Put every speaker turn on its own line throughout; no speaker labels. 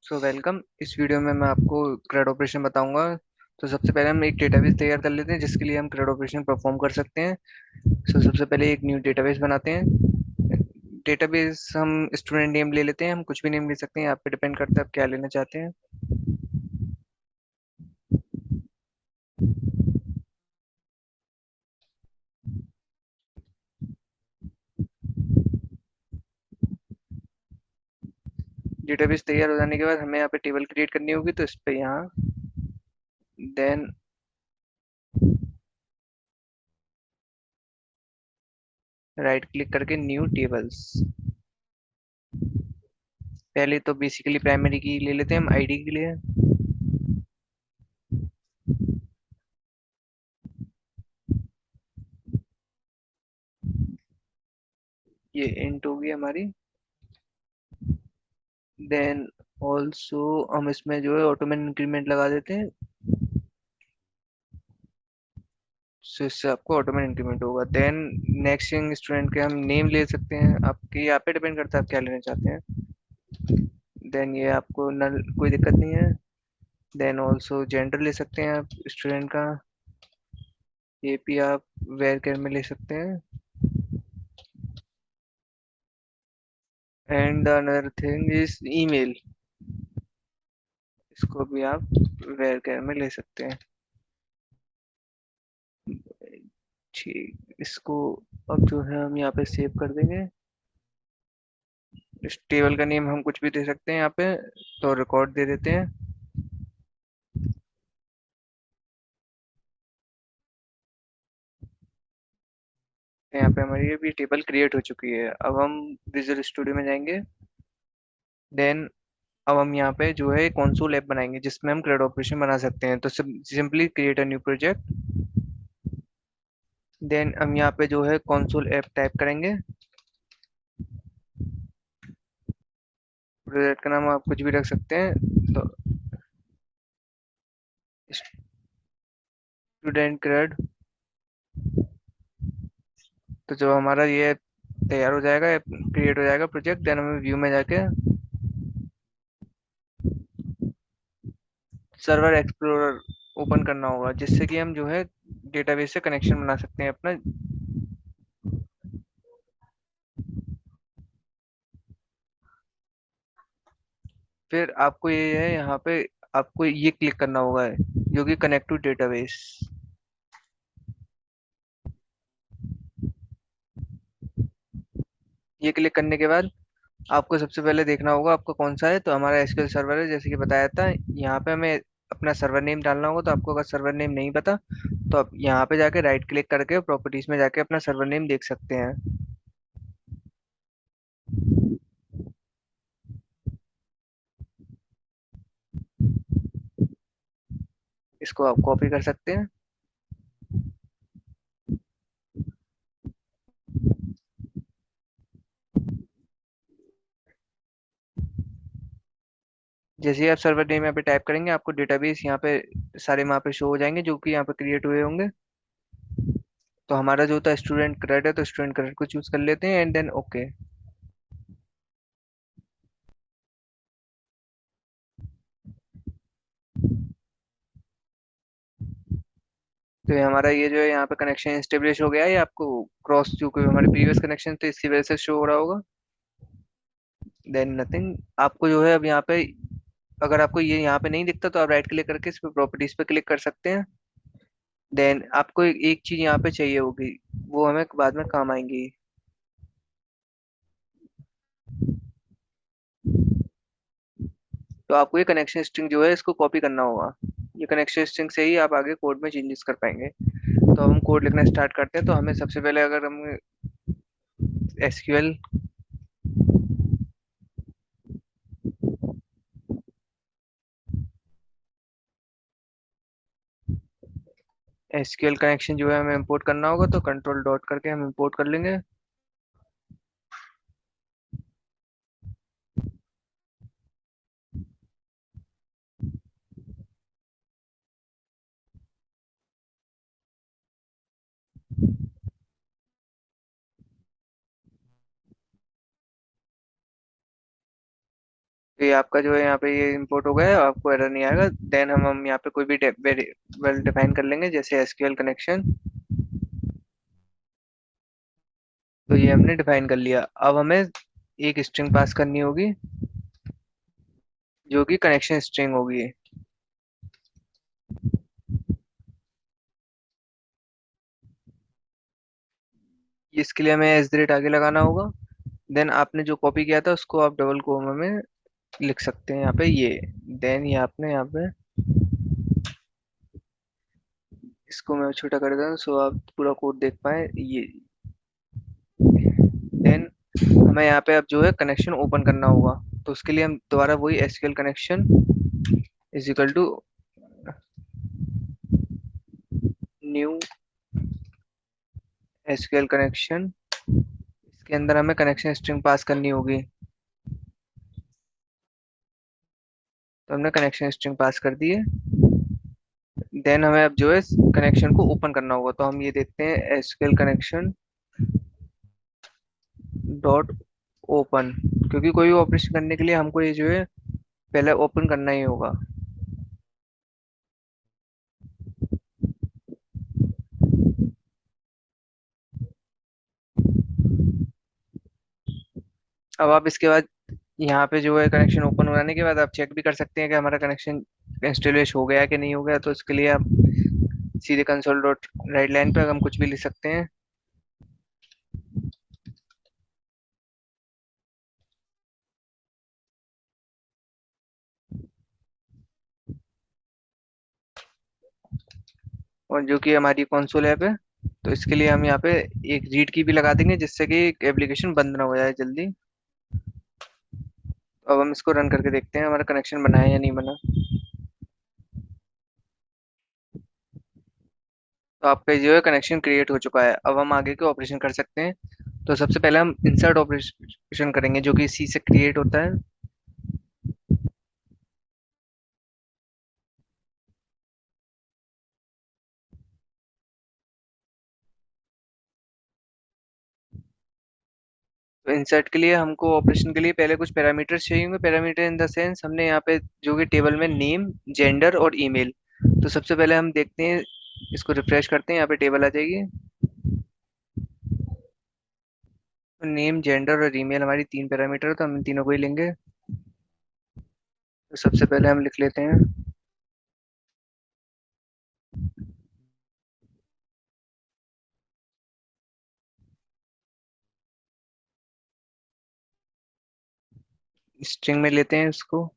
So welcome. इस video में मैं आपको CRUD ऑपरेशन बताऊंगा। तो सबसे पहले हम एक डेटाबेस तैयार कर लेते हैं जिसके लिए हम CRUD ऑपरेशन परफॉर्म कर सकते हैं। सबसे पहले एक न्यू डेटाबेस बनाते हैं। डेटाबेस हम स्टूडेंट नेम ले लेते हैं, हम कुछ भी नेम ले सकते हैं, आप पे डिपेंड करता है आप क्या लेना चाहते हैं। डेटाबेस तैयार हो जाने के बाद हमें यहाँ पे टेबल क्रिएट करनी होगी, तो इस पे यहाँ देन राइट क्लिक करके न्यू टेबल्स। पहले तो बेसिकली प्राइमरी की ले लेते हैं हम आईडी के लिए। ये इंट होगी हमारी। देन ऑल्सो हम इसमें जो है ऑटोमेटिक इंक्रीमेंट लगा देते हैं, so इससे आपको ऑटोमेटिक इंक्रीमेंट होगा। देन नेक्स्ट स्टूडेंट के हम नेम ले सकते हैं, आपकी यहाँ पे डिपेंड करता है आप क्या लेना चाहते हैं। देन ये आपको नल कोई दिक्कत नहीं है। देन ऑल्सो जेंडर ले सकते हैं आप स्टूडेंट का, ये भी आप वेर केयर में ले सकते हैं। And another thing is email, इसको भी आप वेर केयर में ले सकते हैं। ठीक, इसको अब जो है हम यहाँ पे सेव कर देंगे। इस टेबल का नेम हम कुछ भी दे सकते हैं यहाँ पे, तो रिकॉर्ड दे देते हैं। यहाँ पे हमारी ये भी टेबल क्रिएट हो चुकी है। अब हम विजुअल स्टूडियो में जाएंगे। देन अब हम यहाँ पे जो है कॉन्सोल ऐप बनाएंगे जिसमें हम CRUD ऑपरेशन बना सकते हैं। तो simply create a new project. Then हम यहाँ पे जो है कॉन्सोल ऐप टाइप करेंगे। प्रोजेक्ट का नाम आप कुछ भी रख सकते हैं, तो स्टूडेंट CRUD। तो जब हमारा ये तैयार हो जाएगा, क्रिएट हो जाएगा प्रोजेक्ट, देन हमें व्यू में जाके सर्वर एक्सप्लोरर ओपन करना होगा जिससे कि हम जो है डेटाबेस से कनेक्शन बना सकते हैं अपना। फिर आपको ये है यहाँ पे आपको ये क्लिक करना होगा जो कि कनेक्ट टू डेटाबेस। ये क्लिक करने के बाद आपको सबसे पहले देखना होगा आपका कौन सा है। तो हमारा एसक्यूएल सर्वर है जैसे कि बताया था। यहाँ पे हमें अपना सर्वर नेम डालना होगा, तो आपको अगर सर्वर नेम नहीं पता तो आप यहाँ पे जाके राइट क्लिक करके प्रॉपर्टीज में जाके अपना सर्वर नेम देख सकते हैं। इसको आप कॉपी कर सकते हैं। जैसे ही आप सर्वर नेम यहाँ पे टाइप करेंगे आपको डेटाबेस यहाँ पे सारे वहाँ पे शो हो जाएंगे जो कि यहाँ पे क्रिएट हुए होंगे। तो हमारा जो था स्टूडेंट क्रेड है, तो स्टूडेंट क्रेड को चूज कर लेते हैं एंड देन ओके। तो ये हमारा ये जो है यहाँ पे कनेक्शन स्टेब्लिश हो गया है। ये आपको क्रॉस जो कोई हमारे प्रीवियस कनेक्शन थे इसी वजह से शो हो रहा होगा। देन नथिंग, आपको जो है अब यहाँ पे अगर आपको ये यहाँ पे नहीं दिखता तो आप राइट क्लिक करके इस पे प्रॉपर्टीज पे क्लिक कर सकते हैं। देन आपको एक चीज यहाँ पे चाहिए होगी, वो हमें बाद में काम आएंगी। तो आपको ये कनेक्शन स्ट्रिंग जो है इसको कॉपी करना होगा। ये कनेक्शन स्ट्रिंग से ही आप आगे कोड में चेंजेस कर पाएंगे। तो हम कोड लिखना स्टार्ट करते हैं। तो हमें सबसे पहले अगर हम एसक्यूएल एसक्यूएल कनेक्शन जो है हमें इंपोर्ट करना होगा, तो कंट्रोल डॉट करके हम इंपोर्ट कर लेंगे। तो ये आपका जो है यहाँ पे ये इंपोर्ट हो गया है, आपको एरर नहीं आएगा। देन हम यहाँ पे कोई भी वेरिएबल डिफाइन कर लेंगे, जैसे एसक्यूएल कनेक्शन। तो ये हमने डिफाइन कर लिया। अब हमें एक स्ट्रिंग पास करनी होगी, जो कि कनेक्शन स्ट्रिंग होगी। इसके लिए हमें एस द रेट आगे लगाना होगा। देन आपने जो कॉपी किया था उसको आप डबल कोमा में लिख सकते हैं यहाँ पे ये। देन ये आपने यहाँ पे इसको मैं छोटा कर देता हूँ, सो आप पूरा कोड देख पाए ये। देन हमें यहाँ पे अब जो है कनेक्शन ओपन करना होगा। तो उसके लिए हम दोबारा वही SQL connection is equal to new SQL connection. इसके अंदर हमें कनेक्शन स्ट्रिंग पास करनी होगी। तो हमने कनेक्शन स्ट्रिंग पास कर दी है। देन हमें अब जो है कनेक्शन को ओपन करना होगा। तो हम ये देखते हैं एसक्यूएल कनेक्शन डॉट ओपन, क्योंकि कोई भी ऑपरेशन करने के लिए हमको ये जो है पहले ओपन करना ही होगा। अब आप इसके बाद यहाँ पे जो है कनेक्शन ओपन हो जाने के बाद आप चेक भी कर सकते हैं कि हमारा कनेक्शन इंस्टॉलेश हो गया कि नहीं हो गया। तो इसके लिए आप सीधे कंसोल डॉट राइट लाइन पे हम कुछ भी लिख सकते हैं। और जो कि हमारी कंसोल ऐप है, तो इसके लिए हम यहाँ पे एक रीड की भी लगा देंगे, जिससे कि एप्लीकेशन बंद ना हो जाए जल्दी। तो अब हम इसको रन करके देखते हैं हमारा कनेक्शन बना है या नहीं बना। तो आपका जो है कनेक्शन क्रिएट हो चुका है। अब हम आगे के ऑपरेशन कर सकते हैं। तो सबसे पहले हम इंसर्ट ऑपरेशन करेंगे, जो कि सी से क्रिएट होता है। तो इंसर्ट के लिए हमको ऑपरेशन के लिए पहले कुछ पैरामीटर्स चाहिए होंगे। पैरामीटर इन द सेंस हमने यहाँ पे जो कि टेबल में नेम, जेंडर और ईमेल। तो सबसे पहले हम देखते हैं, इसको रिफ्रेश करते हैं, यहाँ पे टेबल आ जाएगी। तो नेम, जेंडर और ईमेल हमारी तीन पैरामीटर है, तो हम इन तीनों को ही लेंगे। तो सबसे पहले हम लिख लेते हैं स्ट्रिंग में लेते हैं इसको।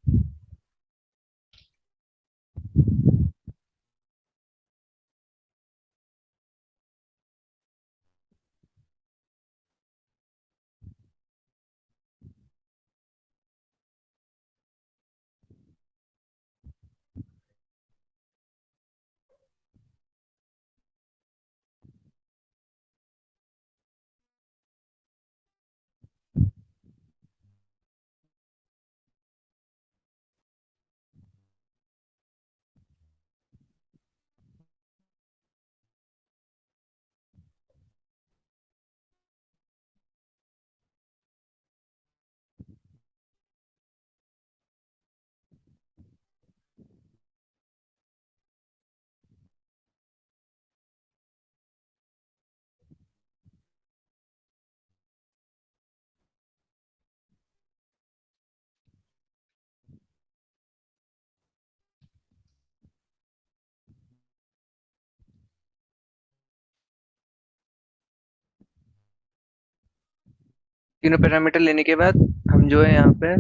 तीनों पैरामीटर लेने के बाद हम जो है यहाँ पे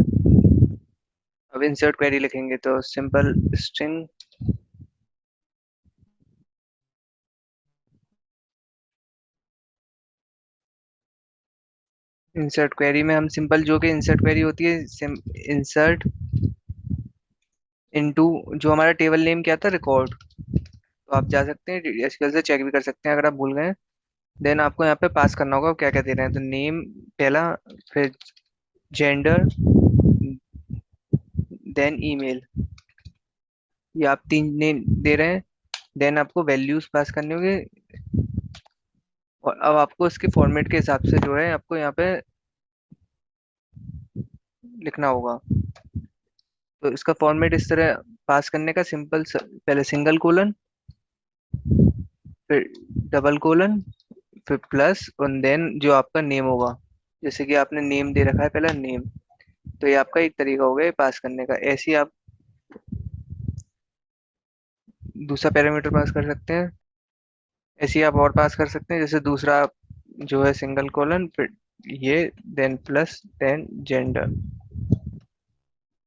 अब इंसर्ट क्वेरी लिखेंगे। तो सिंपल स्ट्रिंग इंसर्ट क्वेरी में हम सिंपल जो कि इंसर्ट क्वेरी होती है, इंसर्ट इनटू जो हमारा टेबल नेम क्या था, रिकॉर्ड। तो आप जा सकते हैं एसक्यूएल से चेक भी कर सकते हैं अगर आप भूल गए। देन आपको यहाँ पे पास करना होगा क्या क्या दे रहे हैं। तो नेम पहला, फिर जेंडर, देन ईमेल। ये आप तीन नेम दे रहे हैं। देन आपको वैल्यूज पास करने होंगे। और अब आपको इसके फॉर्मेट के हिसाब से जो है आपको यहाँ पे लिखना होगा। तो इसका फॉर्मेट इस तरह पास करने का, सिंपल, पहले सिंगल कोलन, फिर डबल कोलन, फिर प्लस, और देन जो आपका नेम होगा, जैसे कि आपने नेम दे रखा है पहला नेम, तो ये आपका एक तरीका हो गया ये पास करने का। ऐसे ही आप दूसरा पैरामीटर पास कर सकते हैं। ऐसे ही आप और पास कर सकते हैं, जैसे दूसरा आप जो है सिंगल कोलन, फिर ये, देन प्लस, देन जेंडर,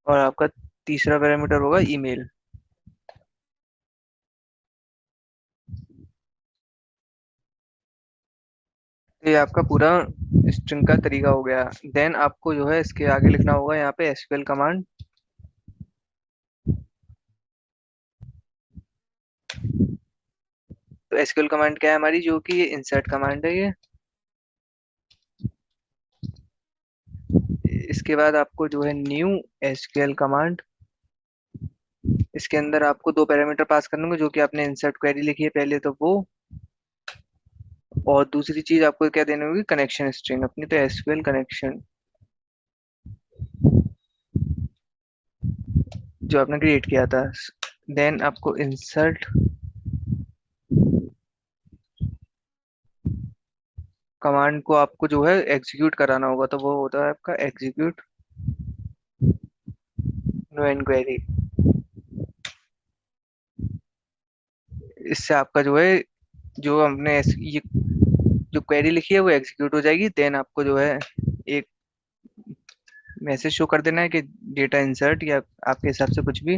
और आपका तीसरा पैरामीटर होगा ईमेल। तो ये आपका पूरा स्ट्रिंग का तरीका हो गया। देन आपको जो है इसके आगे लिखना होगा यहाँ पे एसक्यूएल कमांड। तो एसक्यूएल कमांड क्या है हमारी, जो कि ये इंसर्ट कमांड है ये। इसके बाद आपको जो है न्यू एसक्यूएल कमांड, इसके अंदर आपको दो पैरामीटर पास करने होंगे, जो कि आपने इंसर्ट क्वेरी लिखी है पहले तो वो, और दूसरी चीज आपको क्या देनी होगी, कनेक्शन स्ट्रिंग अपनी, तो एसक्यूएल कनेक्शन जो आपने क्रिएट किया था। देन आपको इंसर्ट कमांड को आपको जो है एग्जीक्यूट कराना होगा, तो वो होता है आपका एग्जीक्यूट नो एंड क्वेरी। इससे आपका जो है, जो हमने ये जो क्वेरी लिखी है वो एग्जीक्यूट हो जाएगी। देन आपको जो है एक मैसेज शो कर देना है कि डेटा इंसर्ट, या आपके हिसाब से कुछ भी,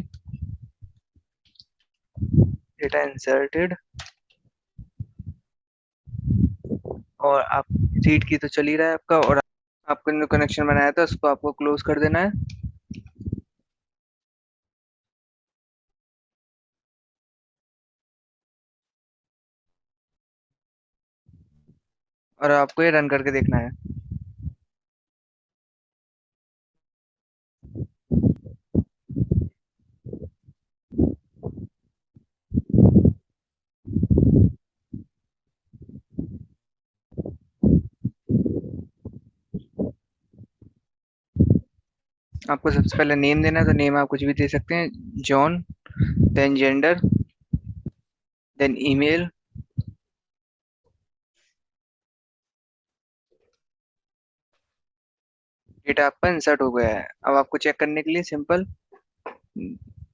डेटा इंसर्टेड, और आप रीड की तो चल ही रहा है आपका, और आपने जो कनेक्शन बनाया था उसको आपको क्लोज कर देना है, और आपको ये रन करके देखना है। आपको सबसे पहले नेम देना है, तो नेम आप कुछ भी दे सकते हैं, John, then gender, then email. Data आपका इंसर्ट हो गया है। अब आपको चेक करने के लिए सिंपल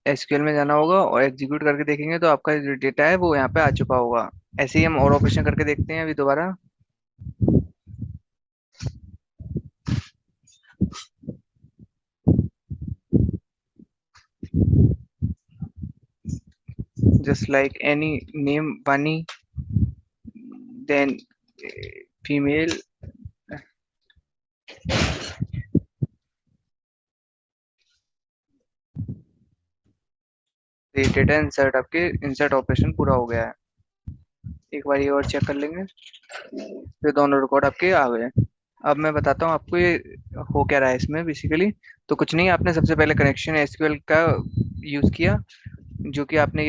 एसक्यूएल में जाना होगा, और एग्जीक्यूट करके देखेंगे तो आपका जो डेटा है वो यहाँ पे आ चुका होगा। ऐसे ही हम और ऑपरेशन करके देखते हैं अभी दोबारा। जस्ट लाइक एनी नेम वानी, देन फीमेल, डेटा इंसर्ट, आपके इंसर्ट ऑपरेशन पूरा हो गया है। एक बार ये और चेक कर लेंगे, फिर दोनों रिकॉर्ड आपके आ गए। अब मैं बताता हूँ आपको ये हो क्या रहा है इसमें बेसिकली। तो कुछ नहीं, आपने सबसे पहले कनेक्शन एसक्यूएल का यूज किया, जो कि आपने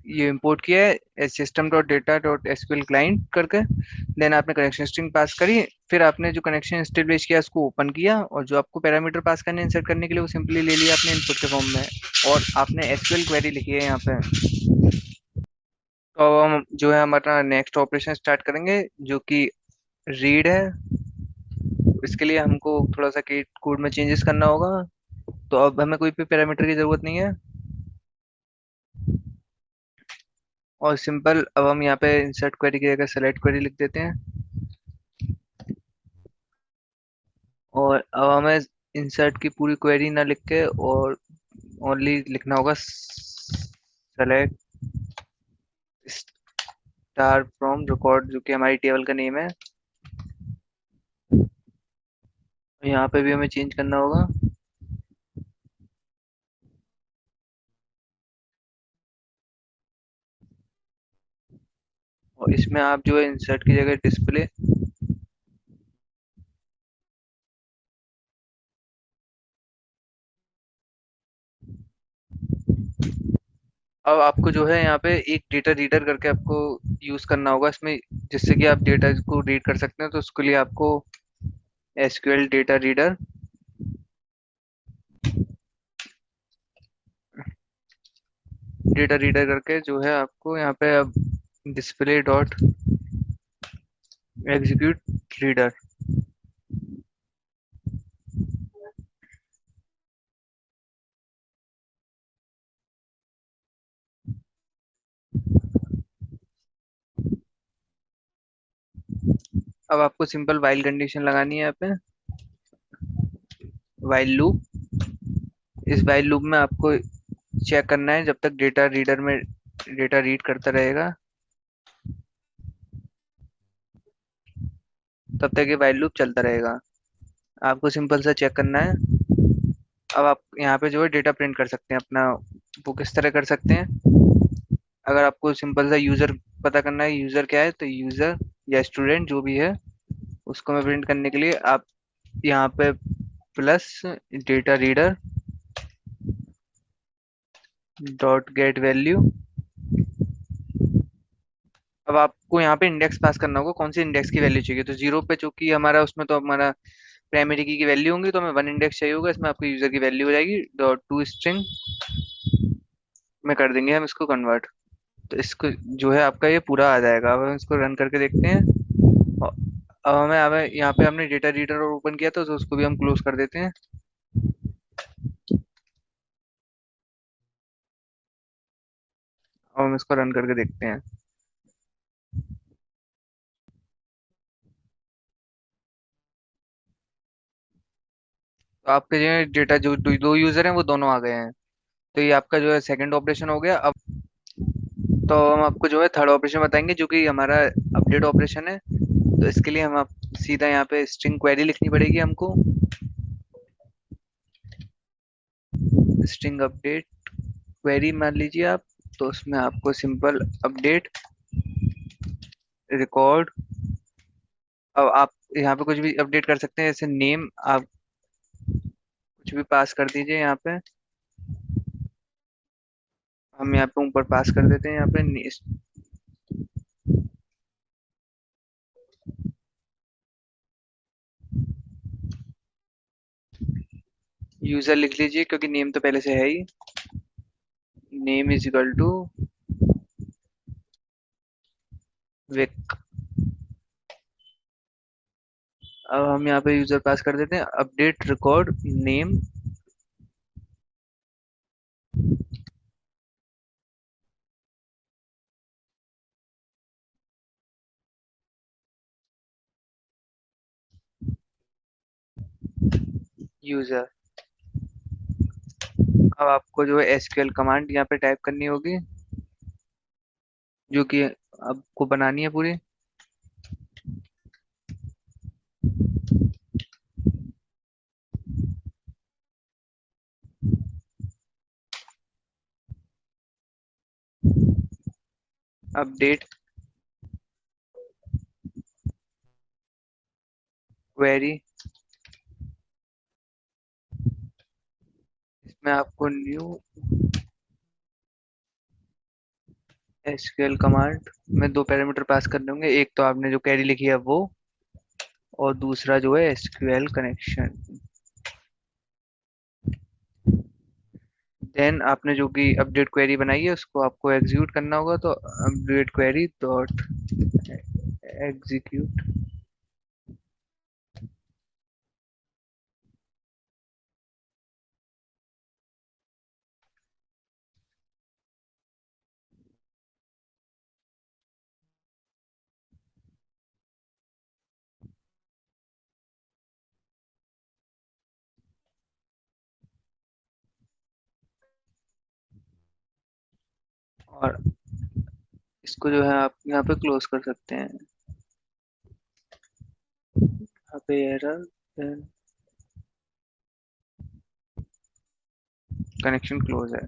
ये इंपोर्ट किया है system dot data dot SQL client करके। देन आपने कनेक्शन स्ट्रिंग पास करी, फिर आपने जो कनेक्शन एस्टेब्लिश किया उसको ओपन किया, और जो आपको पैरामीटर पास करने इंसर्ट करने के लिए वो सिंपली ले लिया आपने इनपुट के फॉर्म में, और आपने एसक्यूएल क्वेरी लिखी है यहाँ पे। तो अब हम जो है हमारा नेक्स्ट ऑपरेशन स्टार्ट करेंगे, जो कि रीड है। इसके लिए हमको थोड़ा सा कोड में चेंजेस करना होगा। तो अब हमें कोई भी पैरामीटर की जरूरत नहीं है, और सिंपल अब हम यहाँ पे इंसर्ट क्वेरी की जगह सेलेक्ट क्वेरी लिख देते हैं, और अब हमें इंसर्ट की पूरी क्वेरी ना लिख के, और ओनली लिखना होगा सेलेक्ट स्टार फ्रॉम रिकॉर्ड, जो कि हमारी टेबल का नेम है। यहाँ पे भी हमें चेंज करना होगा, और इसमें आप जो है इंसर्ट की जगह डिस्प्ले। अब आपको जो है यहाँ पे एक डेटा रीडर करके आपको यूज करना होगा इसमें, जिससे कि आप डेटा को रीड कर सकते हैं। तो उसके लिए आपको SQL data reader, data reader करके जो है आपको यहाँ पे अब डिस्प्ले डॉट एग्जीक्यूट रीडर। अब आपको सिंपल वाइल कंडीशन लगानी है यहाँ पे, वाइल लूप। इस वाइल लूप में आपको चेक करना है जब तक डेटा रीडर में डेटा रीड करता रहेगा तब तक ये वाइल लूप चलता रहेगा। आपको सिंपल सा चेक करना है। अब आप यहाँ पे जो है डेटा प्रिंट कर सकते हैं अपना। वो किस तरह कर सकते हैं, अगर आपको सिंपल सा यूजर पता करना है यूजर क्या है, तो यूजर या स्टूडेंट जो भी है उसको मैं प्रिंट करने के लिए आप यहाँ पे plus data reader dot get value. अब आपको यहाँ पे इंडेक्स पास करना होगा, कौन सी इंडेक्स की वैल्यू चाहिए। तो जीरो पे चूंकि हमारा उसमें तो हमारा प्राइमरी की वैल्यू होंगी, तो हमें वन इंडेक्स चाहिए होगा, इसमें आपको यूजर की वैल्यू हो जाएगी डॉट टू स्ट्रिंग में कर देंगे हम इसको कन्वर्ट। तो इसको जो है आपका ये पूरा आ जाएगा। अब हम इसको रन करके देखते हैं। और अब हमें हमें यहाँ पे हमने डेटा रीडर और ओपन किया था, तो उसको भी हम क्लोज कर देते हैं। अब हम इसको रन करके देखते हैं। तो आपके जो डेटा जो दो यूजर हैं वो दोनों आ गए हैं। तो ये आपका जो है सेकंड ऑपरेशन हो गया। अब तो हम आपको जो है थर्ड ऑपरेशन बताएंगे जो कि हमारा अपडेट ऑपरेशन है। तो इसके लिए हम आप सीधा यहाँ पे स्ट्रिंग क्वेरी लिखनी पड़ेगी हमको। स्ट्रिंग अपडेट क्वेरी मान लीजिए आप। तो उसमें आपको सिंपल अपडेट रिकॉर्ड। अब आप यहाँ पे कुछ भी अपडेट कर सकते हैं, जैसे नेम आप कुछ भी पास कर दीजिए यहाँ पे। हम यहाँ पे ऊपर पास कर देते हैं यहाँ पे यूजर लिख लीजिए क्योंकि नेम तो पहले से है ही। Name is equal to week. अब हम यहाँ पे यूजर पास कर देते हैं अपडेट रिकॉर्ड नेम यूजर। अब आपको जो है एसक्यूएल कमांड यहाँ पे टाइप करनी होगी जो कि आपको बनानी है पूरी। अपडेट क्वेरी, इसमें आपको न्यू एसक्यूएल कमांड में दो पैरामीटर पास करने होंगे। एक तो आपने जो क्वेरी लिखी है वो, और दूसरा जो है एसक्यूएल कनेक्शन। देन आपने जो कि अपडेट क्वेरी बनाई है उसको आपको एग्जीक्यूट करना होगा। तो अपडेट क्वेरी डॉट एग्जीक्यूट। और इसको जो है आप यहाँ पे क्लोज कर सकते हैं। यहाँ पे एरर, कनेक्शन क्लोज है।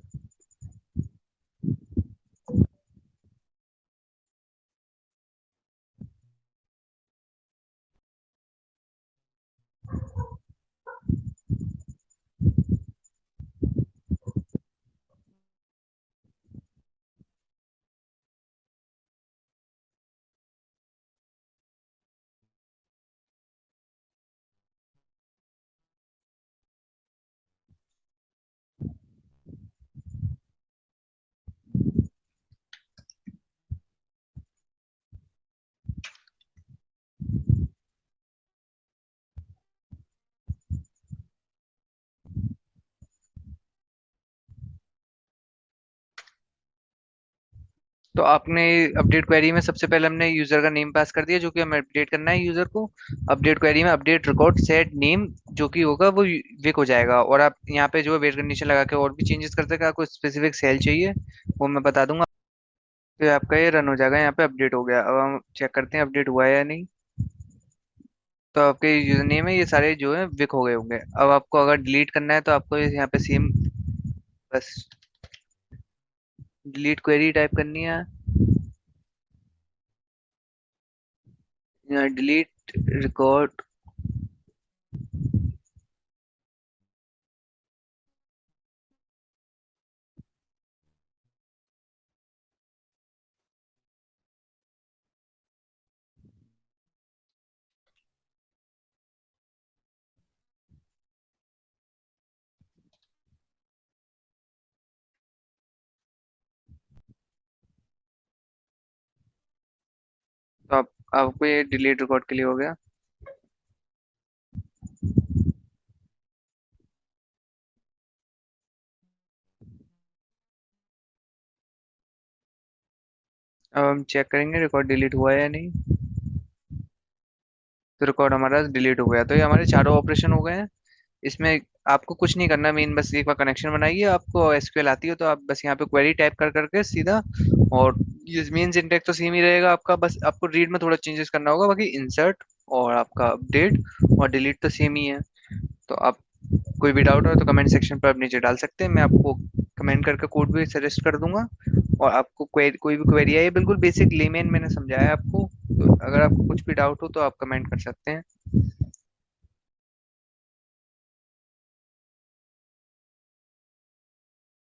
तो आपने अपडेट क्वेरी में सबसे पहले हमने यूजर का नेम पास कर दिया, जो कि हमें अपडेट करना है यूजर को। अपडेट क्वेरी में अपडेट रिकॉर्ड सेट नेम जो कि होगा वो विक हो जाएगा। और आप यहाँ पे जो है वेट कंडीशन लगा के और भी चेंजेस कर सकते हैं। आपको स्पेसिफिक सेल चाहिए वो मैं बता दूंगा। तो आपका ये रन हो जाएगा, यहाँ पे अपडेट हो गया। अब हम चेक करते हैं अपडेट हुआ है या नहीं। तो आपके यूजर नेम है ये सारे जो है विक हो गए होंगे। अब आपको अगर डिलीट करना है तो आपको यहाँ पे सेम बस डिलीट क्वेरी टाइप करनी है। यहाँ डिलीट रिकॉर्ड। तो आप आपको ये डिलीट रिकॉर्ड के लिए हो गया। अब हम चेक करेंगे रिकॉर्ड डिलीट हुआ है या नहीं। तो रिकॉर्ड हमारा डिलीट हो गया। तो ये हमारे चारों ऑपरेशन हो गए हैं। इसमें आपको कुछ नहीं करना, मेन बस एक बार कनेक्शन बनाइए। आपको एसक्यूएल आती हो तो आप बस यहाँ पे क्वेरी टाइप कर करके सीधा। और ये मेन सिंटेक्स तो सेम ही रहेगा आपका, बस आपको रीड में थोड़ा चेंजेस करना होगा। बाकी इंसर्ट और आपका अपडेट और डिलीट तो सेम ही है। तो आप कोई भी डाउट हो तो कमेंट सेक्शन पर आप नीचे डाल सकते हैं, मैं आपको कमेंट करके कोड भी सजेस्ट कर दूंगा। और आपको कोई भी क्वेरी है, ये बिल्कुल बेसिक लेमेन मैंने समझाया है आपको। तो अगर आपको कुछ भी डाउट हो तो आप कमेंट कर सकते हैं।